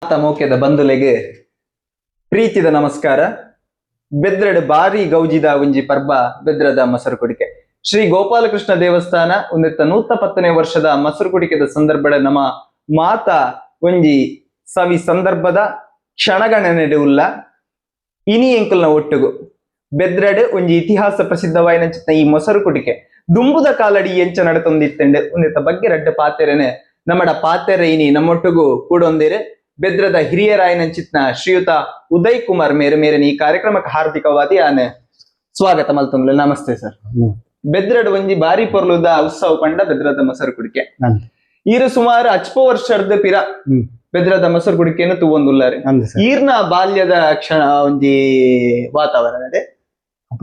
ಮೋಕೆದ ಬಂಧುಲೆಗೆ ಪ್ರೀತಿದ ನಮಸ್ಕಾರ. ಬೆದ್ರಡ್ ಬಾರಿ ಗೌಜಿದ ಒಂಜಿ ಪರ್ಬ ಬೆದ್ರದ ಮಸರು ಕುಡಿಕೆ ಶ್ರೀ ಗೋಪಾಲಕೃಷ್ಣ ದೇವಸ್ಥಾನ ಒಂದಿತ್ತ 110ನೇ ವರ್ಷದ ಮಸರು ಕುಡಿಕೆದ ಸಂದರ್ಭದ ನಮ್ಮ ಮಾತಾ ಒಂಜಿ ಸವಿ ಸಂದರ್ಭದ ಕ್ಷಣಗಣನೆಡೆ ಉಲ್ಲ ಇನಿ ಎಂಕಲ್ನ ಒಟ್ಟುಗು ಬೆದ್ರಡ್ ಒಂಜಿ ಇತಿಹಾಸ ಪ್ರಸಿದ್ಧವಾಯಿನ ಈ ಮೊಸರು ಕುಡಿಕೆ ದುಂಬುದ ಕಾಲಡಿ ಎಂಚ ನಡತೊಂದಿತ್ತಂಡೆ ಒಂದಿತ್ತ ಬಗ್ಗೆ ರಡ್ಡ ಪಾತೆರೆನೆ ನಮ್ಮಡ ಪಾತೆರೆ ಇನಿ ನಮ್ಮೊಟ್ಟುಗು ಕೂಡೊಂದಿರೆ ಬೆದ್ರದ ಹಿರಿಯರಾಯನಂಚಿತ್ನ ಶ್ರೀಯುತ ಉದಯ್ ಕುಮಾರ್ ಮೇರೆ ಈ ಕಾರ್ಯಕ್ರಮಕ್ಕೆ ಹಾರ್ದಿಕವಾದಿ ಆನೆ ಸ್ವಾಗತ ಮಲ್ತೊಂದ್ಲೆ. ನಮಸ್ತೆ ಸರ್. ಬೆದ್ರಡ್ ಒಂಜಿ ಬಾರಿ ಪೊರ್ಲುದ ಉತ್ಸವ ಪಂಡ ಬೆದ್ರದ ಮೊಸರು ಕುಡಿಕೆ ಈರು ಸುಮಾರು 10 ವರ್ಷದ ಪಿರ ಬೆದ್ರದ ಮೊಸರು ಕುಡಿಕೆನು ತೂವೊಂದುಲ್ಲಾರೆ. ಈರ್ನ ಬಾಲ್ಯದ ಕ್ಷಣ ಒಂಜಿ ವಾತಾವರಣಡೆ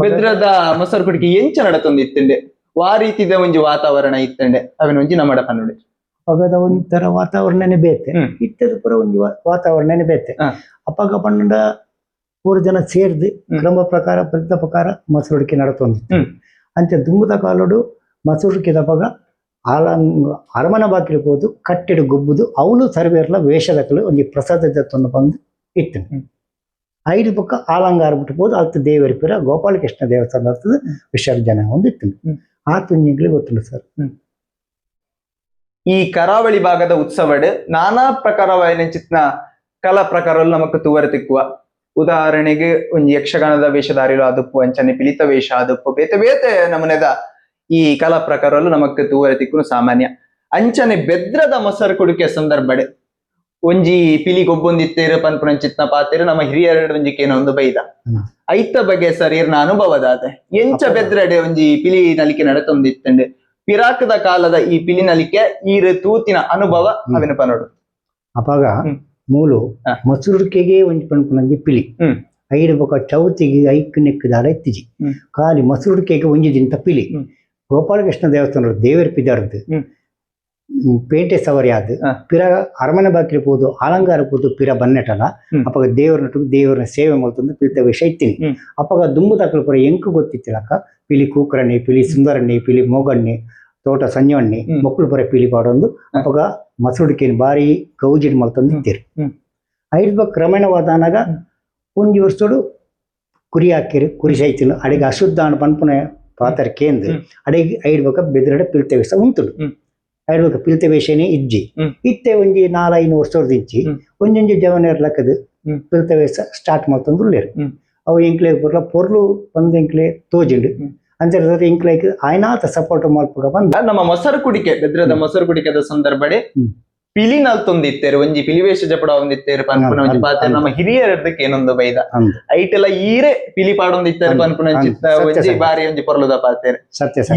ಬೆದ್ರದ ಮೊಸರು ಕುಡಿಕೆ ಎಂಚ ನಡತೊಂದಿತ್ತಂಡೆ ವಾ ರೀತಿದ ಒಂಜಿ ವಾತಾವರಣ ಇತ್ತಂಡೆ ಅವನ ಒಂಜಿ ನಮ್ಮಡ ಪನ್ನುಡೆ ಅಪಗದ ಒಂಥರ ವಾತಾವರಣನೇ ಬೇತೆ ಇತ್ತದ ಪುರ ಒಂದು ವಾತಾವರಣನೇ ಬೇತೆ ಅಪಗ ಪಂಡ 3 ಜನ ಸೇರ್ದು ಕ್ರಮ ಪ್ರಕಾರ ಪದ್ಧ ಪ್ರಕಾರ ಮಸರುಡಿಕೆ ನಡತೊಂದಿತ್ತು. ಅಂಚ ದುಂಬುದ ಕಾಲಡು ಮಸರುಡಿಕೆದ ಅಪಗ ಅರಮನೆ ಬಾಕಿರ್ಬೋದು ಕಟ್ಟೆಡು ಗೊಬ್ಬುದು ಅವಳು ಸರ್ವೇರ್ಲ ವೇಷದಕ್ಕಲು ಒಂದು ಪ್ರಸಾದ ಜತ್ತನ್ನು ಬಂದು ಇತ್ತು. 5 ಪಕ್ಕ ಆಲಂಗಾರ ಬಿಟ್ಟಬಹುದು ಅತ್ತು ದೇವರ ಪಿರ ಗೋಪಾಲಕೃಷ್ಣ ದೇವಸ್ಥಾನ ವಿಸರ್ಜನೆ ಹೊಂದಿತ್ತು. ಆ ತುಂಜಿಗಳಿಗೆ ಗೊತ್ತುಂಟು ಸರ್. ಈ ಕರಾವಳಿ ಭಾಗದ ಉತ್ಸವಡ್ ನಾನಾ ಪ್ರಕಾರವಾಯಿನ ಚಿತ್ನ ಕಲಾ ಪ್ರಕಾರಗಳು ನಮಕ್ ತೂವರೆ ತಿಕ್ಕುವ. ಉದಾಹರಣೆಗೆ ಒಂಜಿ ಯಕ್ಷಗಾನದ ವೇಷಧಾರಿಲು ಆದುಪ್ಪು, ಅಂಚನೆ ಪಿಲಿತ ವೇಷ ಆದುಪ್ಪು, ಬೇತೆ ಬೇತೆ ನಮನೆದ ಈ ಕಲಾ ಪ್ರಕಾರಗಳು ನಮಕ್ ತೂವರೆ ತಿಕ್ಕುನು ಸಾಮಾನ್ಯ. ಅಂಚನೆ ಬೆದ್ರದ ಮೊಸರು ಕುಡಿಕೆ ಸಂದರ್ಭಡೆ ಒಂಜಿ ಪಿಲಿ ಗೊಬ್ಬೊಂದಿತ್ತೇರು ಪನ್ಪುನ ಚಿತ್ನ ಪಾತೇರು ನಮ್ಮ ಹಿರಿಯರ ಒಂಜಿಕೇನೋ ಒಂದು ಬೈದ ಐತ ಬಗೆ ಸರ್ ಇರ್ನ ಅನುಭವದಾದೆ ಎಂಚ ಬೆದ್ರಡೆ ಒಂಜಿ ಪಿಲಿ ನಲಿಕೆ ನಡತೊಂದಿತ್ತಂಡೆ ಪಿರಾಕದ ಕಾಲದ ಈ ಪಿಲಿನಲಿಕೆ ಈರು ತೂತಿನ ಅನುಭವ ಅವಿನ ಪನೋಡು ಅಪಾಗ ಮೂಲು ಮಸರುಡಿಕೆಗೆ ಒಂಜಿ ಪನ್ಪುನಂಜಿ ಪಿಲಿ 5 ಬೊಕ ಚೌತಿಗೆ ಐಕ್ ನೆಕ್ಕದಾಲ ಎತ್ತಿಜಿ ಖಾಲಿ ಮಸರುಡಿಕೆಗೆ ಒಂಜಿ ದಿಂತ ಪಿಲಿ ಗೋಪಾಲಕೃಷ್ಣ ದೇವಸ್ಥಾನ ದೇವರ ಪಿದಾರ್ದು ಪೇಟೆ ಸವರಿ ಆದ್ ಪಿರ ಅರಮನೆ ಬಾಕಿರ್ಬೋದು ಅಲಂಗಾರ ಪೋದು ಪಿರ ಬನ್ನೆಟಲ ಅಪಗ ದೇವರನ್ನ ಸೇವೆ ಮಾಡ್ತಂದು ಪಿಲಿತ ವೇಷ ಇತ್ತೀನಿ. ಅಪಗ ದುಂಬುದಾಕಲು ಪುರ ಎಂಕು ಗೊತ್ತಿತ್ತಿಲಕ್ಕ ಪಿಲಿ ಕೂಕರಣ್ಣೆ, ಪಿಲಿ ಸುಂದರಣ್ಣೆ, ಪಿಲಿ ಮೋಗಣ್ಣೆ, ತೋಟ ಸಂಜವಣ್ಣೆ ಮಕ್ಕಳು ಪುರ ಪಿಲಿ ಪಾಡೊಂದು ಅಪಗ ಮಸರುಡಿಕೆನ್ ಬಾರಿ ಗೌಜಿಡ್ ಮಾಡ್ತಂದು ಇತ್ತೀರಿ. 5 ಬಕ್ ಕ್ರಮೇಣವಾದನಾಗ ಒಂಜಿ ವರ್ಷೋಡು ಕುರಿ ಹಾಕಿರಿ, ಕುರಿ ಸೈತಿನ ಅಡಿಗೆ ಅಶುದ್ಧ ಅಣ್ಣ ಪನ್ಪುನ ಪಾತ್ರ ಕೇಂದ್ರ ಅಡಿಗೆ 5 ಬಕ ಬೆದ್ರಡೆ ಪಿಲಿತ ವೇಷ ಉಂಟುಡು. 5 ಬಕ ಪಿಲಿತ ವೇಷನೇ ಇಜ್ಜಿ ಇತ್ತೆ ಒಂಜಿ 4-5 ವರ್ಷದ ಇಂಚಿ ಒಂಜೊಂಜಿ ಜವನೇರ್ ಲೆಕ್ಕದ ಪಿಲಿತ ವೇಷ ಸ್ಟಾರ್ಟ್ ಮಾಡ್ತಂದು ಉಳ್ಳೇರು. ಅವು ಎಂಕ್ಲೆ ಬರಲ ಪೊರ್ಲು ಬಂದು ಎಂಕ್ಲೆ ತೋಜಿಂಡು ಅಂಚೆ ಇಂಕ್ಲೈಕ್ ಆಯ್ನಾತ ಸಪೋರ್ಟ್ ಮಾಡ್ಪುಗ ಬಂದ ನಮ್ಮ ಮೊಸರು ಕುಡಿಕೆ ಬೆದ್ರದ ಮೊಸರು ಕುಡಿಕೆದ ಸಂದರ್ಭಡೆ ಪಿಲಿ ನಲ್ತೊಂದಿತ್ತೇರು ಒಂಜಿ ಪಿಲಿವೇಷ ಜಪಡ ಒಂದಿತ್ತೇರು ಪನ್ಪುನ ಒಂಜಿ ಪಾತೇರು ನಮ್ಮ ಹಿರಿಯರದಕ್ಕೆ ಏನೊಂದು ಬೈದ ಐಟೆಲ್ಲ ಈರೆ ಪಿಲಿ ಪಾಡೊಂದಿತ್ತೇರು ಪನ್ಪುನ ಚಿತ್ತ ಒಂಜಿ ಬಾರಿ ಒಂಜಿ ಪೊರ್ಲುದ ಪಾತೇರು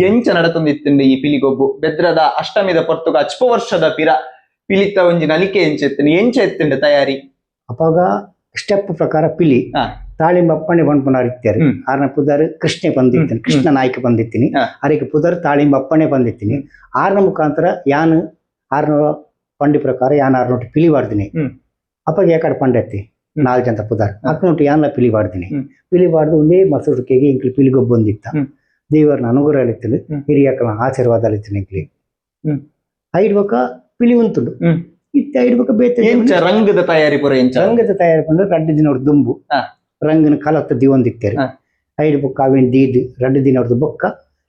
ಎಂಚ ನಡತೊಂದಿತ್ತಂಡೆ ಈ ಪಿಲಿಗೊಬ್ಬು ಬೆದ್ರದ ಅಷ್ಟಮಿದ ಪೊರ್ತುಗ 10 ವರ್ಷದ ಪಿರ ಪಿಲಿತ ಒಂಜಿ ನಲಿಕೆ ಎಂಚ ಎತ್ತಂಡೆ ತಯಾರಿ ಅಪಾಗ ಸ್ಟೆಪ್ ಪ್ರಕಾರ ಪಿಲಿ ತಾಳಿಂಬ ಅಪ್ಪಣೆ ಪನ್ಪುನಾರ್ ಇತ್ತಾರೆ. ಆರ್ನ ಪುದರ್ ಕೃಷ್ಣ ಬಂದಿತ್ತೀನಿ, ಕೃಷ್ಣ ನಾಯ್ಕ ಬಂದಿತ್ತೀನಿ, ಅರೆಗೆ ಪುದರ್ ತಾಳಿಂಬ ಅಪ್ಪಣೆ ಬಂದಿತ್ತೀನಿ. ಆರ್ನ ಮುಖಾಂತರ ಯಾನ್ ಆರ್ನ ಪಂಡಿ ಪ್ರಕಾರ ಯಾನ್ ಆರ್ನೊಟ್ಟು ಪಿಲಿ ಬಾಡ್ದಿನಿ ಅಪ್ಪಾಗ ಯಾಕಡೆ ಪಂಡೆತ್ತಿ 4 ಜನ ಪುದರ್ ಅಕ್ಕನೊಟ್ಟು ಯಾನ್ಲ ಪಿಲಿ ಬಾಡ್ದಿನಿ. ಪಿಲಿ ಬಾಡ್ದು ಒಂದೇ ಮಸೂರಿಕೆಗೆ ಇಂಕ್ಲಿ ಪಿಲಿ ಗೊಬ್ಬೊಂದಿತ್ತ ದೇವರನ ಅನುಗ್ರಹ ಅಳಿತೀನಿ, ಹಿರಿಯಕ್ಕನ ಆಶೀರ್ವಾದ ಅಳಿತೀನಿ. ಇಂಕ್ಲಿ 5 ಬಕ ಪಿಲಿ ಉಂಟುಂಡು ಇತ್ತೆ 5 ಬಕ ಬೇತೆ ರಂಗದ ತಯಾರಿ ಪುರ ರಂಗದ ತಯಾರಿ ಪಂಡ 2 ದಿನವ್ರ ದುಂಬು ರಂಗನ ಕಲತ್ತ ದಿವೊಂದಿತ್ತೇರು. 5 ಬೊಕ್ಕ ಅವೇನ್ ದೀದ್ 2 ದಿನವ್ರದ್ದು ಬೊಕ್ಕ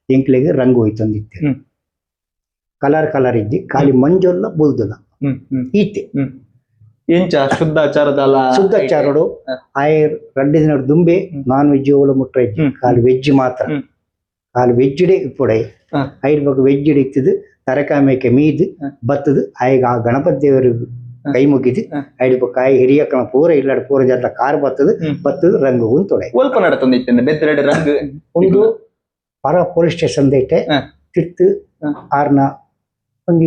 ಎಂಕ್ಲೆಗೆ ರಂಗು ಹೋಯ್ತೊಂದಿತ್ತೇರು. ಕಲರ್ ಇದ್ದಿ ಖಾಲಿ ಮಂಜೊಲ್ಲ ಬುಲ್ದುಲ್ಲ ಈತೆ ಎಂಚ ಶುದ್ಧಾಚಾರಡು ಆಯ್ 2 ದಿನವ್ರ ದುಂಬೆ ನಾನ್ ವೆಜ್ ಓಳ ಮುಟ್ಟ ಇಜ್ಜಿ ಖಾಲಿ ವೆಜ್ ಮಾತ್ರ ಖಾಲಿ ವೆಜ್ಡೆ ಇಪ್ಪುಡೆ 5 ಬೊಕ್ಕ ವೆಜ್ ಇತ್ತಿದ್ದು ತರಕಾರಿ ಮೇಕೆ ಮೀದ್ ಬತ್ತದು ಆಯ್ಗ ಆ ಗಣಪತಿ ದೇವರು ಕೈ ಮುಗಿದು 5 ಬೊಕ್ಕ ಆಯ್ ಹಿರಿಯಕ್ಕನ ಪೂರ ಇಲ್ಲಾಡ ಪೂರ ಜನ ಕಾರ್ ಬತ್ತದು ರಂಗು ಉಂತೊಡೆ ಒಲ್ಪ ನಡತೊಂದಿತ್ತಂಡೆ ಬೆದ್ರಡೆ ರಂಗು ಒಂದು ಪರ ಪೊಲೀಸ್ ಸ್ಟೇಷನ್ ದೈಟೆ ತಿರ್ತು ಆರ್ನ ಒಂದು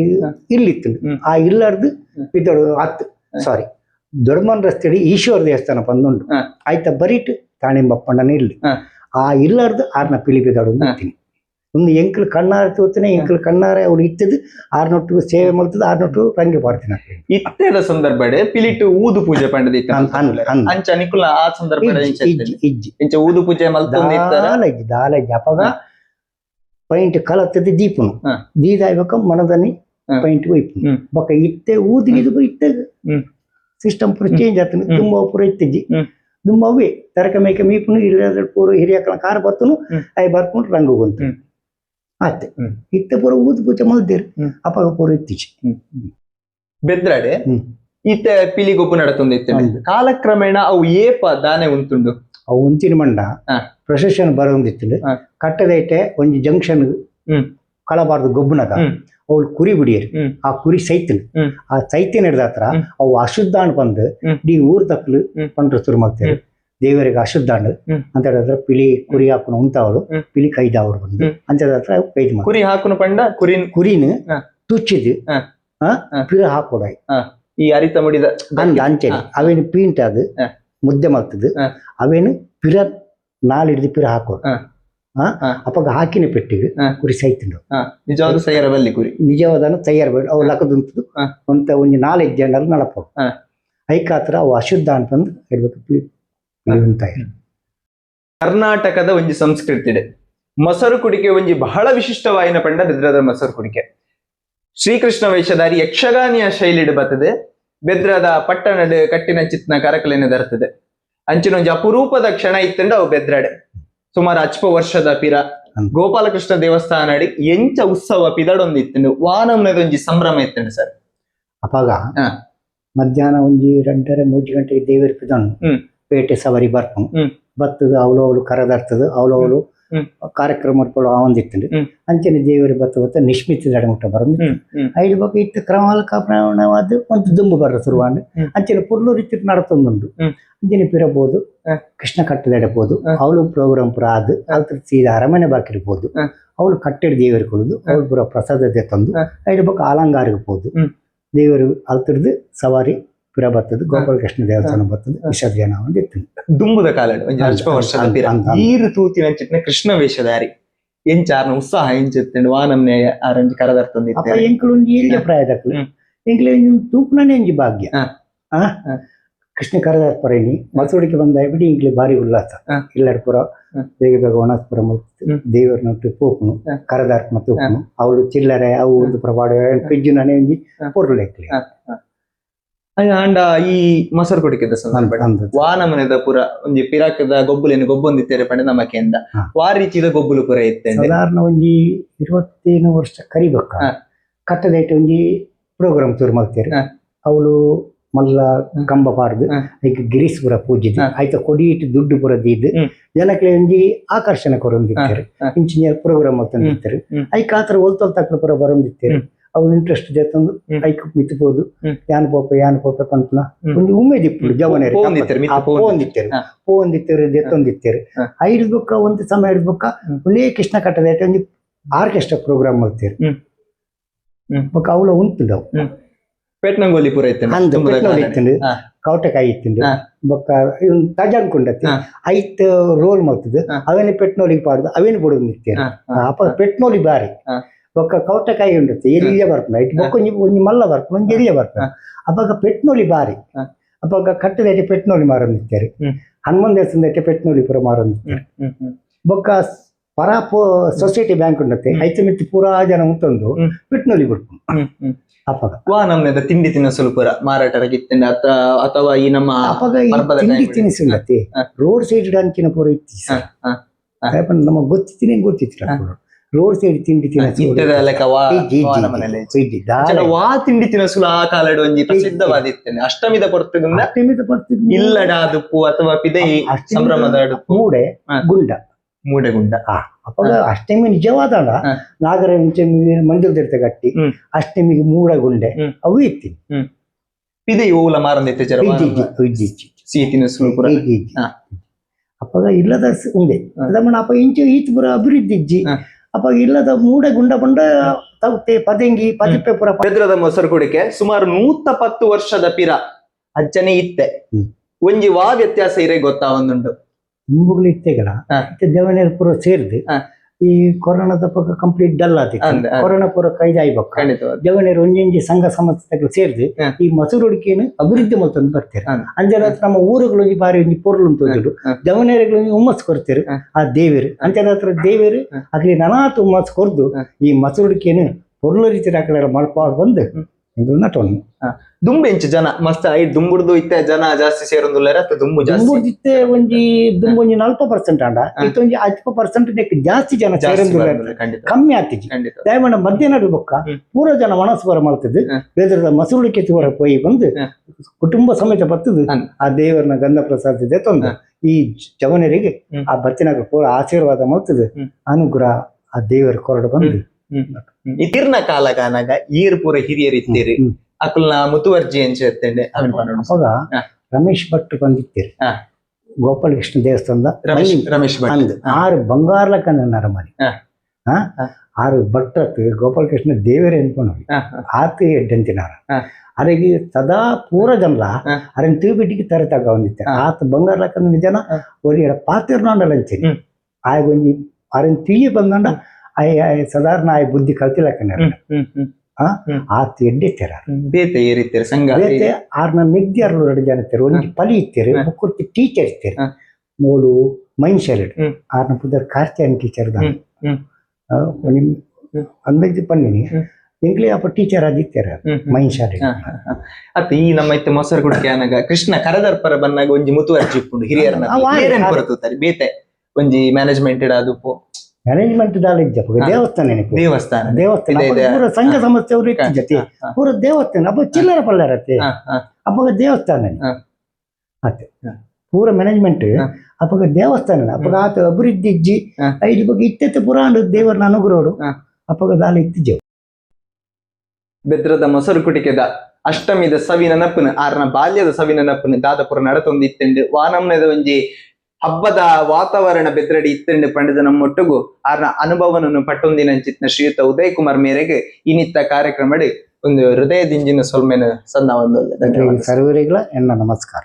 ಇಲ್ಲಿತ್ತು. ಆ ಇಲ್ಲಾರ್ದು ಇದ್ದಳು ದೊಡ್ಡಮನ್ ರಸ್ತೆ ಈಶ್ವರ ದೇವಸ್ಥಾನ ಬಂದುಂಡು ಆಯ್ತಾ ಬರೀಟ್ ತಾಣಿಂಬಪ್ಪಣ್ಣನ ಇಲ್ಲಿ ಆ ಇಲ್ಲಾರ್ದು ಆರ್ನ ಪಿಲಿ ಬಿದ್ದಾಡು ಅಂತೀನಿ. ಒಂದು ಎಂಕ್ಲು ಕಣ್ಣಾರ ತೋತನೆ ಎಂಕ್ಲು ಕಣ್ಣಾರೆ ಅವ್ರು ಇತ್ತದು ಆರ್ನೊಟ್ಟು ಸೇವೆ ಮಾಡ್ತದ ಆರ್ನೊಟ್ಟು ರಂಗಿ ಪಾಡ್ತೀನಿ. ಇತ್ತೆದ ಸಂದರ್ಭಡೆ ಪಿಲಿಟು ಊದು ಪೂಜೆ ಪಂಡದಿತ್ತ ಅಂಚ ನಿಕುಲ ಆ ಸಂದರ್ಭ ಇಂಚ ಊದು ಪೂಜೆ ದಾಲಜ್ಜಿ ಅಪಗ ಪೈಂಟ್ ಕಲತ್ತದ ದೀಪನು ದೀದಾಯ್ಬೇಕ ಮನದನಿ ಪೈಂಟ್ ಒಯ್ಪು ಬೊಕ ಇತ್ತೆ ಊದಿಗಿದು ಇತ್ತೆ ಸಿಸ್ಟಮ್ ಪೂರ ಚೇಂಜ್ ಆತನು ಹ್ಮ್. ದುಂಬ ಪೂರ ಇತ್ತಿಜ್ಜಿ ಹ್ಮ್. ದುಂಬ ಅವೇ ತರಕ ಮೇಕ ಮೀಪುನು ಇಲ್ಲ ಪೂರ ಹಿರಿಯಕ್ಕಳ ಕಾರ್ ಬತ್ತನು ಅవి ಬರ್ಕೊಂಡು ರಂಗು ಬಂತು ಹ್ಮ್. ಆತೆ ಹ್ಮ್. ಇತ್ತ ಪೂರ ಊದ್ ಪೂಜ ಮಲ್ದೇರು ಹ್ಮ್. ಅಪ್ಪಾಗ ಪೂರ ಇತ್ತಿಜಿ ಬೆದ್ರಾಡೆ ಹ್ಮ್. ಈತ ಪಿಲಿಗೊಬ್ಬು ನಡತೊಂದಿತ್ತೆ ಹೌದು. ಕಾಲಕ್ರಮೇಣ ಅವು ಏಪ ದಾನೆ ಉಂತುಂಡು ಅವು ಉಂಚಿನ ಮಂಡ ಹಾ. ಪ್ರೊಸೆಷನ್ ಬರೋದಿತ್ತು ಹಾ. ಕಟ್ಟದೈತೆ ಒಂಜಿ ಜಂಕ್ಷನ್ ಹ್ಮ್. ಕಳಬಾರ್ದು ಗೊಬ್ಬುನಗ ಹ್ಮ್. ಅವ್ಳು ಕುರಿ ಬಿಡಿಯರು ಹ್ಮ್. ಆ ಕುರಿ ಸೈತನ್ ಹ್ಮ್. ಆ ಸೈತಿನ ಹಿಡ್ದ ಹತ್ರ ಹ್ಮ್. ಅವು ಅಶುದ್ಧಾಂಡ್ ಬಂದು ಹ್ಮ್. ಡಿ ಊರ್ ತಕ್ಕಲು ಹ್ಮ್. ಪಂಡ್ರ ಶುರು ಮಾಡ್ತಾರೆ ದೇವರಿಗೆ ಅಶುದ್ಧಾಂಡ್ ಹ್ಮ್. ಅಂತ ಹೇಳಿದ್ರೆ ಪಿಲಿ ಕುರಿ ಹಾಕೊಂಡು ಉಂತಾವಳು ಹ್ಮ್. ಪಿಲಿ ಕೈದವ್ರು ಬಂದು ಹ್ಮ್. ಅಂತ ಹೇಳಿದ್ರೆ ಕೈದ್ ಮಾಡಿ ಕುರಿ ಹಾಕುನು ಪಂಡ ಕುರಿನ ಹಾ. ತುಚ್ಚಿದು ಹಾ. ಹಾ. ಪಿರ ಹಾಕೊಡಾಯ್ ಈ ಅರಿತ ಮುಡಿದ ಅಂದ ಅಂಚೆನೆ ಅವೇನು ಪೀಂಟ್ ಅದು ಹಾ. ಮುದ್ದೆ ಮಾಡ್ತದ್ದು ಹಾ. ಅವೇನು ಪಿರ ನಾಲಿಡ್ದು ಪಿರ ಹಾಕೋಡು ಹಾ. ಹಾ. ಅಪ್ಪಾಗ ಹಾಕಿನ ಪೆಟ್ಟಿಗೆ ಹಾ. ಕುರಿ ಸೈತಿಂಡು ನಿಜವಾದ ಸೈಯರ ಬಲ್ಲಿ ಕುರಿ ನಿಜವಾದ ತಯಾರು ಅವು ಲಕ್ಕದುಂಟು ಹಾ. ಅಂತ ಒಂದು 4-5 ಜನರು ನಡಪ ಹಾ. ಐಕಾತ್ರ ಅವು ಅಶುದ್ಧ ಅಂತಂದು ಹೇಳ್ಬೇಕು ಉಂಟಾಯ ಕರ್ನಾಟಕದ ಒಂಜಿ ಸಂಸ್ಕೃತಿ ಮೊಸರು ಕುಡಿಕೆ ಒಂಜಿ ಬಹಳ ವಿಶಿಷ್ಟವಾಯಿನ ಪಂಡ ಬೆದ್ರದ ಮೊಸರು ಕುಡಿಕೆ ಶ್ರೀಕೃಷ್ಣ ವೇಷಧಾರಿ ಯಕ್ಷಗಾನಿಯ ಶೈಲಿಡ್ ಬರ್ತದೆ ಬೆದ್ರದ ಪಟ್ಟಣಡ್ ಕಟ್ಟಿನ ಚಿತ್ನ ಕರಕಲೆನೆ ದರ್ತದೆ ಅಂಚಿನ ಒಂಜಿ ಅಪರೂಪದ ಕ್ಷಣ ಇತ್ತಂಡ ಅವು ಬೆದ್ರಡೆ ಸುಮಾರು 10 ವರ್ಷದ ಪಿರ ಗೋಪಾಲಕೃಷ್ಣ ದೇವಸ್ಥಾನ ಅಡಿ ಎಂಚ ಉತ್ಸವ ಪಿದಡೊಂದಿತ್ತಂಡು ವಾನಮ್ನದ ಒಂಜಿ ಸಂಭ್ರಮ ಇತ್ತಂಡು ಸರ್ ಅಪ್ಪಾಗ ಹಾ. ಮಧ್ಯಾಹ್ನ ಒಂಜಿ 2:30-3 ಗಂಟೆಗೆ ದೇವರ ಪಿದನು ಹ್ಮ್. ಪೇಟೆ ಸವಾರಿ ಬರ್ಪನು ಹ್ಮ್. ಬತ್ತದು ಅವಳು ಕರದರ್ತದು ಅವಳು ಹ್ಮ್. ಕಾರ್ಯಕ್ರಮ ಮಾಡ್ಕೊಳ್ಳೋ ಆವಂದಿತ್ತಂಡು ಹ್ಮ್. ಅಂಚನೆ ದೇವರ ಬತ್ತ ನಿಶ್ಮಿತ ದಡಮುಟ್ಟ ಬರಂದು ಐದು ಬಗ್ಗೆ ಇತ್ತು ಕ್ರಮಾಲಕ ಪ್ರಮಾಣವಾದ ಒಂದು ದುಂಬು ಬರ ಶುರುವಾಂಡು ಅಂಚನೆ ಪುರ್ಲೂರು ಇತ್ತು ನಡತೊಂದುಂಡು ಅಂಚನೆ ಪಿರಬಹುದು ಕೃಷ್ಣ ಕಟ್ಟದೆಡಬಹುದು ಅವಳು ಪ್ರೋಗ್ರಾಮ್ ಪುರ ಆದು ಅದ್ರ ಸೀದಾ ಅರಮನೆ ಬಾಕಿರ್ಬೋದು ಅವಳು ಕಟ್ಟೆಡ್ ದೇವರು ಕೊಡುದು ಅವಳು ಪುರ ಪ್ರಸಾದತೆ ತಂದು ಐದು ಬಗ್ಗೆ ಅಲಂಗಾರಕ್ಕೆ ಹೋದು ದೇವರು ಅಲ್ತಿರ್ದು ಸವಾರಿ ಪುರ ಬರ್ತದೆ ಗೋಪಾಲಕೃಷ್ಣ ದೇವಸ್ಥಾನ ಬರ್ತದೆ ವಿಸರ್ಜನ ಒಂದಿತ್ತು ದುಂಬುದ ಕಾಲಡ್ ಒಂಜಿ 10 ವರ್ಷದ ಪಿರ ಈರು ತೂತಿನ ಚಿತ್ನ ಕೃಷ್ಣ ವೇಷಧಾರಿ ಎಂಚಾರ್ನ ಉತ್ಸಾಹ ಎಂಚಿತ್ತಂಡು ವಾನಮ್ನೆ ಆರಂಜಿ ಅಪ್ಪ ಕರದರ್ತೊಂದಿತ್ತೆ ಎಂಕಲು ಒಂಜಿ ಏಳ್ಯ ಪ್ರಾಯದಕ್ಕಲು ಎಂಕ್ಲೆ ತೂಪುನೇ ಒಂಜಿ ಭಾಗ್ಯ ಕೃಷ್ಣ ಕರದಾರ್ಪರೇಣಿ ಮಸೂಡಿಗೆ ಬಂದ ಬಿಡಿ ಇಂಕ್ಲೆ ಬಾರಿ ಉಲ್ಲಾಸ ಎಲ್ಲರ ಪುರ ಬೇಗ ಬೇಗ ಒಣಸ್ಪುರ ಮುಟ್ತು ದೇವರನೊಟ್ಟು ಪೋಪುನು ಕರದಾರ್ಪ ಮತ್ತು ತೂಪುನು ಅವಳು ಚಿಲ್ಲರೆ ಅವು ಒಂದು ಪ್ರಭಾವ ಪೆಜ್ಜು ನನೆ ಒಂಜಿ ಪೊರ್ಲೆಕ್ಲೆ ಅಂಡ ಈ ಮೊಸರು ಕುಡಿಕೆದ ಸಂದರ್ಭ ವಾನಮನೆದ ಪುರ ಒಂಜಿ ಪಿರಾಕದ ಗೊಬ್ಬುಲೇನು ಗೊಬ್ಬೊಂದಿತ್ತೇರೆ ಪಂಡ ನಮಕೆಂದ ವಾ ರೀತಿದ ಗೊಬ್ಬುಲು ಪುರ ಇತ್ತಂಡೆ ಸಾಧಾರಣ ಒಂಜಿ 21 ವರ್ಷ ಕರಿಬೇಕ ಕಟ್ಟದೈಟ್ ಒಂಜಿ ಪ್ರೋಗ್ರಾಮ್ ತೂರು ಮಾಡ್ತೇವೆ ಅವಳು ಮಲ್ಲ ಕಂಬ ಪಾಡ್ದು ಐಕ್ ಗಿರೀಶ್ಪುರ ಪೂಜಿದ್ ಆಯ್ತ ಕೊಡಿ ಇಟ್ಟು ದುಡ್ಡು ಪುರ ದೀದ್ ಜನಕ್ಕೆ ಒಂಜಿ ಆಕರ್ಷಣೆ ಕೊರೊಂದಿತ್ತೇರು ಇಂಚಿನಿಯರ್ ಪ್ರೋಗ್ರಾಮ್ ತಂದಿತ್ತೇರು ಐಕ್ ಆತರ ಒಲ್ತೊಲ್ ತಕ್ಕ ಪುರ ಬರೊಂದಿತ್ತೇರು ಅವ್ರು ಇಂಟ್ರೆಸ್ಟ್ ಜೊತ್ತಂದು ಐಕ್ ಮಿತ್ತಬಹುದು ಯಾನ್ ಪೋಪೆ ಪಂಪನ ಒಂದು ಉಮೇದ್ ಇಪ್ಪುಡು ಜವನೇರು ಪೋಂದಿತ್ತೇರು ದೆತ್ತೊಂದಿತ್ತೇರು ಐದು ಬೊಕ್ಕ ಒಂದು ಸಮಯ ಹಿಡಿದ ಬೊಕ್ಕ ಒಳ್ಳೆ ಕೃಷ್ಣ ಕಟ್ಟದ ಒಂಜಿ ಆರ್ಕೆಸ್ಟ್ರಾ ಪ್ರೋಗ್ರಾಮ್ ಮಾಡ್ತೇರು ಬೊಕ್ಕ ಅವಳ ಉಂಟುಂಡವು ಪೆಟ್ನಂಗೋಲಿ ಪುರ ಇತ್ತಂಡು ಕೌಟಕಾಯಿ ಇತ್ತಂಡು ಬೊಕ್ಕ ತಜಂಕುಂಡತಿ ಐತ್ ರೋಲ್ ಮಾಡ್ತದ ಅವೇನೆ ಪೆಟ್ನೋಲಿಗೆ ಪಾಡ್ದು ಅವೇನು ಬಿಡೋದು ನಿತ್ಯರು ಅಪ್ಪ ಪೆಟ್ನೋಲಿ ಬಾರಿ ಬೊಕ್ಕ ಕೌಟಕಾಯಿ ಉಂಡತಿ ಎಲ್ಲಿಯ ಬರ್ಪನ ಐಟ್ ಬೊಕ್ಕ ಒಂಜಿ ಮಲ್ಲ ಬರ್ಪನ ಒಂಜಿ ಎಲ್ಲಿಯ ಬರ್ಪನ ಅಪ್ಪಾಗ ಪೆಟ್ನೋಲಿ ಬಾರಿ ಅಪ್ಪಾಗ ಕಟ್ಟದೈತೆ ಪೆಟ್ನೋಲಿ ಮಾರೊಂದಿತ್ತೇರು ಹನುಮನ್ ದೇವಸ್ಥಾನದೈತೆ ಪೆಟ್ನೋಲಿ ಪುರ ಮಾರೊಂದಿತ್ತೇರು ಬೊಕ್ಕ ಪರಾಪೋ ಸೊಸೈಟಿ ಬ್ಯಾಂಕ್ ಉಂಡತೆ ಐತ ಮಿತ್ತು ಪೂರಾ ಜನ ಉಂತಂದು ಪೆಟ್ನೋಲಿ ಬಿಡ್ಪುನು ಅಪ್ಪಾಗ ವಾ ನಮ್ನೆದ ತಿಂಡಿ ತಿನಿಸುಲು ಪುರ ಮಾರಾಟರಾಗಿತ್ತಂಡ ಅಥವಾ ಈ ನಮ್ಮ ಅಪ್ಪಾಗ ತಿಂಡಿ ತಿನಿಸುಂಡತಿ ರೋಡ್ ಸೈಡ್ ಅಂಚಿನ ಪೂರ ಇತ್ತು ನಮಗೆ ಗೊತ್ತಿತ್ತಿನ ರೋಡ್ ಸೈಡ್ ತಿಂಡಿ ತಿನಿಸು ವಾ ತಿಂಡಿ ತಿನಿಸುಲು ಆ ಕಾಲಡ್ ಒಂಜಿ ಪ್ರಸಿದ್ಧವಾದಿತ್ತೇನೆ ಅಷ್ಟಮಿದ ಪೊರ್ತುಗುಂದ ಇಲ್ಲಡ ಅದುಪ್ಪು ಅಥವಾ ಪಿದೈ ಸಂಭ್ರಮದ ಅಡುಪ್ಪು ಮೂಡೆ ಗುಂಡ ಅಪ್ಪಾಗ ಅಷ್ಟಮಿ ನಿಜವಾದ ನಾಗರ ಮಂಡಲದ ಗಟ್ಟಿ ಅಷ್ಟಮಿಗೆ ಮೂಡಗುಂಡೆ ಅವು ಇತ್ತು ಪಿದೈ ಓಲ ಮಾರಂದಿತ್ತೆ ಸಿಹಿ ತಿನಿಸುಲು ಪುರ ಅಪ್ಪಾಗ ಇಲ್ಲದ ಉಂಡೆ ಅದಮ್ಮನ ಅಪ್ಪ ಇಂಚು ಈತ್ ಪುರ ಅಭಿವೃದ್ಧಿ ಇಜ್ಜಿ ಅಪ್ಪ ಇಲ್ಲದ ಮೂಡೆ ಗುಂಡ ಬಂಡ ತೌತೆ ಪದಂಗಿ ಪದಿಪ್ಪೆ ಪುರ ಬೆದ್ರದ ಮೊಸರು ಕುಡಿಕೆ ಸುಮಾರು 110 ವರ್ಷದ ಪಿರ ಅಜ್ಜನೆ ಇತ್ತೆ ಒಂಜಿ ವಾ ವ್ಯತ್ಯಾಸ ಇರೇ ಗೊತ್ತಾ ಒಂದುಂಟು ತುಂಬುಗಳು ಇತ್ತೆಗಳ ದೇವನೇರ್ ಪುರ ಸೇರಿದು ಈ ಕೊರೋನಾದ ಪಕ್ಕ ಕಂಪ್ಲೀಟ್ ಡಲ್ ಆತಿತ್ತು ಕೊರೋನಾ ಪೂರ ಕೈದಾಯ್ಬೇಕು ದೇವನೇರು ಒಂಜೊಂಜಿ ಸಂಘ ಸಂಸ್ಥೆಗಳು ಸೇರಿದು ಈ ಮಸೂರೊಡಿಕೆಯನ್ನು ಅಭಿವೃದ್ಧಿ ಮಾಡ್ತಂದು ಬರ್ತಾರೆ ಅಂಜನ ನಮ್ಮ ಊರುಗಳು ಬಾರಿ ಒಂಜಿ ಪೊರ್ಲು ತೋಜುಡು ದೇವನೇರಿಗಳು ಹುಮ್ಮಸ್ ಕೊಡ್ತಾರೆ ಆ ದೇವರು ಅಂಚನ ಹತ್ರ ದೇವರು ಆಗ್ಲಿ ನನಾತು ಹುಮ್ಮಸ್ ಕೊರ್ದು ಈ ಮಸೂರೊಡಿಕೆಯನ್ನು ಪೊರ್ಲು ರೀತಿ ಮಲ್ಪಾಡ್ ಬಂದು ಇದು ನಟೋನು ದುಂಬು ಎಂಚ ಜನ ಮಸ್ತ್ ಐ ದುಂಬುಡ್ದು ಇತ್ತೆ ಜನ ಜಾಸ್ತಿ ಸೇರೊಂದುಲ್ಲೆರ್ ಅತ್ತ ದುಂಬು ಜಾಸ್ತಿ ದುಂಬುದಿತ್ತೆ ಒಂಜಿ 40% ಅಂಡ ಇತ್ತೊಂಜಿ 10% ನೆಕ್ ಜಾಸ್ತಿ ಜನ ಸೇರೊಂದುಲ್ಲೆರ್ ಖಂಡಿತ ಕಮ್ಮಿ ಆತಿಜಿ ಖಂಡಿತ ದಯಮಾಡ ಮಧ್ಯಾಹ್ನ ಬೊಕ್ಕ ಪೂರ ಜನ ಮನಸ್ಪರ ಮಲ್ತದ್ದು ಬೇದರದ ಮಸೂಳಿಕೆ ತೂರ ಪೋಯಿ ಬಂದು ಕುಟುಂಬ ಸಮೇತ ಬರ್ತದು ಆ ದೇವರನ ಗಂಧ ಪ್ರಸಾದ ತಂದು ಈ ಜವನರಿಗೆ ಆ ಬತ್ತಿನಾಗ ಪೂರ ಆಶೀರ್ವಾದ ಮಲ್ತದು ಅನುಗ್ರಹ ಆ ದೇವರ ಕೊರಡು ಬಂದು ಇತಿರ್ನ ಕಾಲ ಕಾನಾಗ ಈರ್ ಪೂರ ಹಿರಿಯರ್ ಇತ್ತೀರಿ ಅಕಲ್ನ ಮುತುವರ್ಜಿ ಎಂಚ ಎತ್ತಂಡೆ ಅವಾಗ ರಮೇಶ್ ಭಟ್ ಬಂದಿತ್ತೀರಿ ಗೋಪಾಲಕೃಷ್ಣ ದೇವಸ್ಥಾನದ ರಮೇಶ್ ಭಟ್ ಅಂದ್ 6 ಬಂಗಾರ್ಲಕನ್ನ ನರಮನಿ 6 ಭಟ್ರತ್ ಗೋಪಾಲಕೃಷ್ಣ ದೇವರೇ ಅನ್ಕೊಂಡು ಆತ ಎಡ್ಡಂತಿನಾರ ಅರೆಗೆ ಸದಾ ಪೂರ ಜನರ ಅರನ್ ತೀಬಿಟ್ಟಿಗೆ ತರತಾಗ ಒಂದಿತ್ತೆ ಆತ ಬಂಗಾರ್ಲಕನ್ನ ಜನ ಒರಿ ಪಾತಿರ್ನಾಂಡಲ್ಲ ಅಂತೀನಿ ಆಯ ಒಂಜಿ ಅರನ್ ತೀಯಿ ಬಂದಂಡ ಸಾಧಾರಣ ಆಯ್ ಬುದ್ಧಿ ಕಲ್ತಿಲಕನ್ನ ಆತ ಎಡ್ಡೆತ್ತರ ಬೇತೆ ಏರಿತ್ತೀರಿ ಸಂಘ ಬೇತೆ ಆರ್ನ ಮೆಗ್ದಿ ಅರ್ಲು 2 ಜನ ಇರ್ತಾರೆ ಒಂಜಿ ಪಲಿ ಇತ್ತೀರಿ ಮುಕ್ಕುರ್ತಿ ಟೀಚರ್ ಇರ್ತಾರೆ ಮೂಲು ಮೈನ್ಶಾಲೆಡ್ ಆರ್ನ ಪುದರ್ ಕಾರ್ತಿಯನ್ ಟೀಚರ್ ಅಂದಾಜು ಪನ್ನಿನಿ ಎಂಕ್ಲೆ ಅಪ್ಪ ಟೀಚರ್ ಆದಿತ್ತಾರೆ ಮೈನ್ಶಾಲೆಡ್ ಅತ್ತ ಈ ನಮ್ಮ ಇತ್ತೆ ಮೊಸರು ಕುಡಿಕೆ ಅನಗ ಕೃಷ್ಣ ಕರದರ್ಪರ ಬನ್ನಾಗ ಒಂಜಿ ಮುತುವರ್ಜಿ ಇಪ್ಪುಂಡು ಹಿರಿಯರನ್ನ ಕೊರತುತ್ತಾರೆ ಬೇತೆ ಒಂಜಿ ಮ್ಯಾನೇಜ್ಮೆಂಟ್ ಇಡಾದುಪ್ಪು ಮ್ಯಾನೇಜ್ಮೆಂಟ್ ದಾಲ ಇಜ್ಜಪ್ಪ ದೇವಸ್ಥಾನ ಪೂರ ಸಂಘ ಸಂಸ್ಥೆ ಅವರು ಇತ್ತಿಜತಿ ಪೂರ ದೇವಸ್ಥಾನ ಅಪ್ಪ ಚಿಲ್ಲರ ಪಲ್ಲರತ್ತೆ ಅಪ್ಪಗ ದೇವಸ್ಥಾನ ಅತ್ತೆ ಪೂರ ಮ್ಯಾನೇಜ್ಮೆಂಟ್ ಅಪ್ಪಗ ದೇವಸ್ಥಾನ ಅಪ್ಪಗ ಆತ ಅಭಿವೃದ್ಧಿ ಇಜ್ಜಿ ಐದು ಬಗ್ಗೆ ಇತ್ತೆ ಪುರಾಣ ದೇವರನ ಅನುಗ್ರಹಡು ಅಪ್ಪಗ ದಾಲ ಇತ್ತಿಜೆವು ಬೆದ್ರದ ಮೊಸರು ಕುಟಿಕೆದ ಅಷ್ಟಮಿದ ಸವಿ ನೆನಪುನ ಆರ್ನ ಬಾಲ್ಯದ ಸವಿ ನೆನಪುನ ದಾದಪುರ ನಡತೊಂದು ಇತ್ತೆಂಡು ವಾನಮ್ನದ ಒಂಜಿ ಹಬ್ಬದ ವಾತಾವರಣ ಬೆದ್ರಡಿ ಇತ್ತೆಂಡು ಪಂಡದ ನಮ್ಮೊಟ್ಟಿಗೂ ಆರ್ನ ಅನುಭವನನ್ನು ಪಟ್ಟೊಂದಿನಂಚಿತ್ನ ಶ್ರೀಯುತ ಉದಯ್ ಕುಮಾರ್ ಮೇರೆಗೆ ಇನ್ನಿತ್ತ ಕಾರ್ಯಕ್ರಮ ಒಂದು ಹೃದಯದಿಂಜಿನ ಸೊಲ್ಮೆನ ಸಂದ ಒಂದು ಸರ್ವರಿಗಳ ಎನ್ನ ನಮಸ್ಕಾರ.